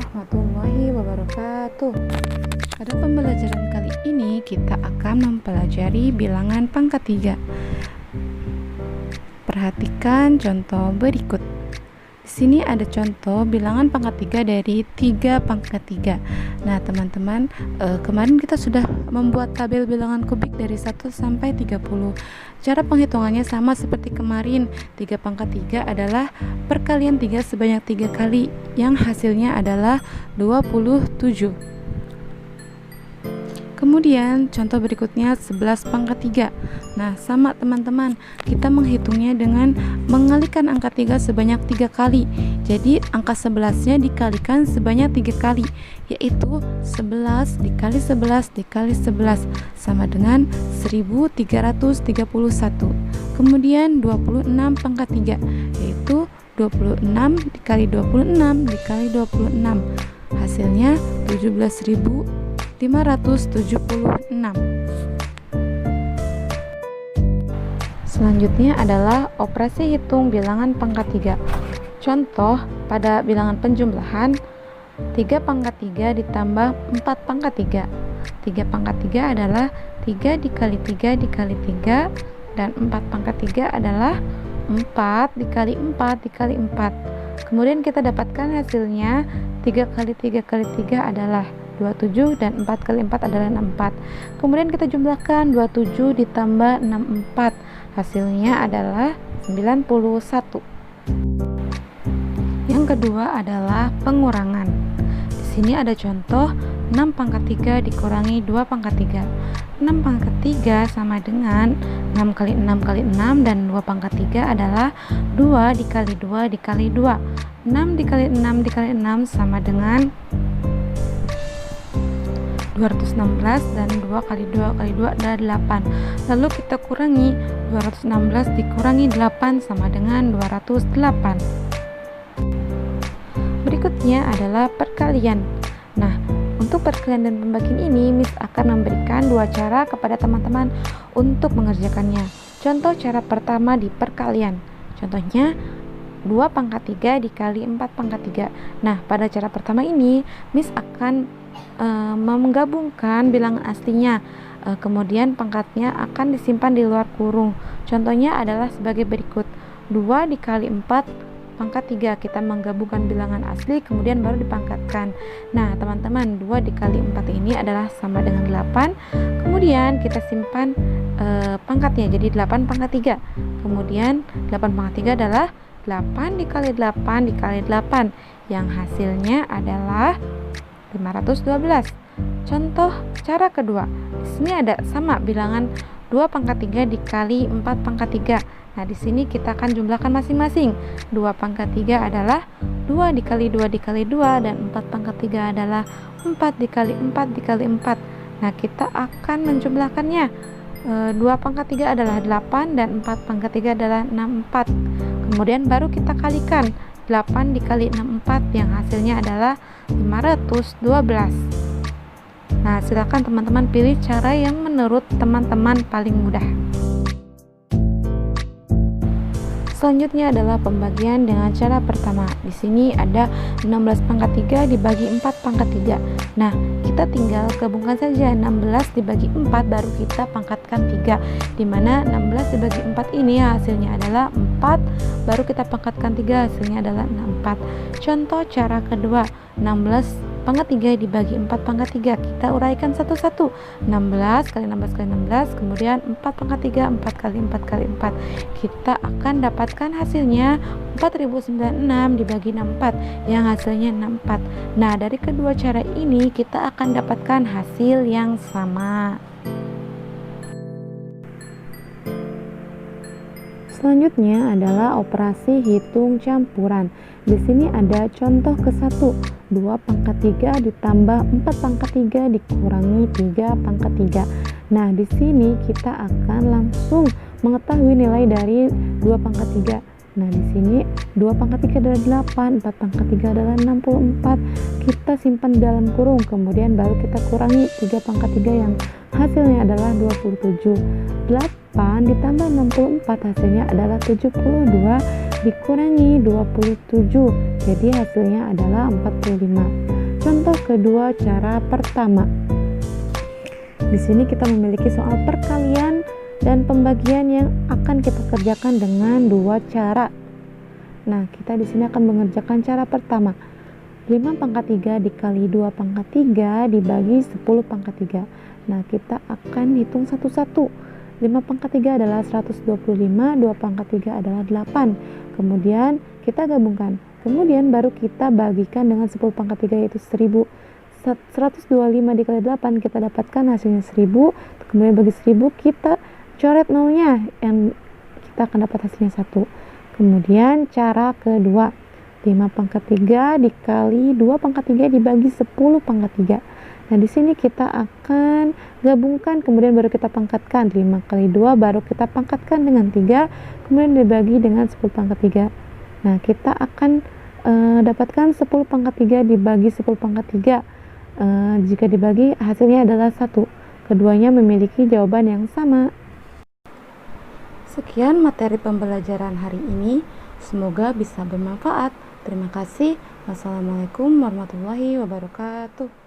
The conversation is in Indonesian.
warahmatullahi wabarakatuh. Pada pembelajaran kali ini kita akan mempelajari bilangan pangkat 3. Perhatikan contoh berikut. Di sini ada contoh bilangan pangkat 3 dari 3 pangkat 3. Nah, teman-teman, kemarin kita sudah membuat tabel bilangan kubik dari 1 sampai 30. Cara penghitungannya sama seperti kemarin. 3 pangkat 3 adalah perkalian 3 sebanyak 3 kali, yang hasilnya adalah 27. Kemudian contoh berikutnya 11 pangkat 3. Nah, sama teman-teman, kita menghitungnya dengan mengalikan angka 3 sebanyak 3 kali. Jadi angka 11-nya dikalikan sebanyak 3 kali, yaitu 11 dikali 11 dikali 11 sama dengan 1331. Kemudian 26 pangkat 3, yaitu 26 dikali 26 dikali 26. Hasilnya 17.576. Selanjutnya adalah operasi hitung bilangan pangkat 3. Contoh pada bilangan penjumlahan, 3 pangkat 3 ditambah 4 pangkat 3. 3 pangkat 3 adalah 3 dikali 3 dikali 3, dan 4 pangkat 3 adalah 4 dikali 4 dikali 4. Kemudian kita dapatkan hasilnya 3 kali 3 kali 3 adalah 27, dan 4 kali 4 adalah 64. Kemudian kita jumlahkan 27 ditambah 64. Hasilnya adalah 91. Yang kedua adalah pengurangan. Di sini ada contoh 6 pangkat 3 dikurangi 2 pangkat 3. 6 pangkat 3 sama dengan 6 kali 6 kali 6, dan 2 pangkat 3 adalah 2 dikali 2 dikali 2. 6 dikali 6 dikali 6 sama dengan 216, dan 2 kali 2 kali 2 adalah 8. Lalu kita kurangi 216 dikurangi 8 sama dengan 208. Berikutnya adalah perkalian. Nah, untuk perkalian dan pembagian ini Miss akan memberikan 2 cara kepada teman-teman untuk mengerjakannya. Contoh cara pertama di perkalian. Contohnya 2 pangkat 3 dikali 4 pangkat 3. Nah, pada cara pertama ini Miss akan menggabungkan bilangan aslinya, kemudian pangkatnya akan disimpan di luar kurung. Contohnya adalah sebagai berikut. 2 dikali 4 pangkat 3, kita menggabungkan bilangan asli kemudian baru dipangkatkan. Nah, teman-teman, 2 dikali 4 ini adalah sama dengan 8. Kemudian kita simpan pangkatnya jadi 8 pangkat 3. Kemudian 8 pangkat 3 adalah 8 dikali 8 dikali 8, yang hasilnya adalah 512. Contoh cara kedua. Di sini ada sama bilangan 2 pangkat 3 dikali 4 pangkat 3. Nah, di sini kita akan jumlahkan masing-masing. 2 pangkat 3 adalah 2 dikali 2 dikali 2, dan 4 pangkat 3 adalah 4 dikali 4 dikali 4. Nah, kita akan menjumlahkannya. 2 pangkat 3 adalah 8, dan 4 pangkat 3 adalah 64. Kemudian baru kita kalikan 8 dikali 64, yang hasilnya adalah 512. Nah, silakan teman-teman pilih cara yang menurut teman-teman paling mudah. Selanjutnya adalah pembagian dengan cara pertama. Di sini ada 16 pangkat 3 dibagi 4 pangkat 3. Nah, kita tinggal gabungkan saja 16 dibagi 4 baru kita pangkatkan 3. Dimana 16 dibagi 4 ini hasilnya adalah 4, baru kita pangkatkan 3, hasilnya adalah 64. Contoh cara kedua, 16 pangkat 3 dibagi 4 pangkat 3. Kita uraikan satu-satu. 16 kali 16 kali 16, kemudian 4 pangkat 3, 4 kali 4 kali 4. Kita akan dapatkan hasilnya 4096 dibagi 64, yang hasilnya 64. Nah, dari kedua cara ini kita akan dapatkan hasil yang sama. Selanjutnya adalah operasi hitung campuran. Di sini ada contoh ke-1. 2 pangkat 3 ditambah 4 pangkat 3 dikurangi 3 pangkat 3. Nah, di sini kita akan langsung mengetahui nilai dari 2 pangkat 3. Nah, di sini 2 pangkat 3 adalah 8, 4 pangkat 3 adalah 64. Kita simpan di dalam kurung, kemudian baru kita kurangi 3 pangkat 3 yang hasilnya adalah 27. 8 ditambah 64 hasilnya adalah 72 dikurangi 27, jadi hasilnya adalah 45. Contoh kedua cara pertama. Di sini kita memiliki soal perkalian dan pembagian yang akan kita kerjakan dengan dua cara. Nah, kita di sini akan mengerjakan cara pertama. 5 pangkat 3 dikali 2 pangkat 3 dibagi 10 pangkat 3. Nah, kita akan hitung satu-satu. 5 pangkat 3 adalah 125, 2 pangkat 3 adalah 8. Kemudian kita gabungkan. Kemudian baru kita bagikan dengan 10 pangkat 3 yaitu 1000. 125 dikali 8 kita dapatkan hasilnya 1000. Kemudian bagi 1000 kita coret nolnya, yang kita akan dapat hasilnya 1. Kemudian cara kedua, 5 pangkat 3 dikali 2 pangkat 3 dibagi 10 pangkat 3. Nah, di sini kita akan gabungkan, kemudian baru kita pangkatkan. 5 kali 2 baru kita pangkatkan dengan 3, kemudian dibagi dengan 10 pangkat 3. Nah, kita akan dapatkan 10 pangkat 3 dibagi 10 pangkat 3. Jika dibagi, hasilnya adalah 1. Keduanya memiliki jawaban yang sama. Sekian materi pembelajaran hari ini. Semoga bisa bermanfaat. Terima kasih. Wassalamualaikum warahmatullahi wabarakatuh.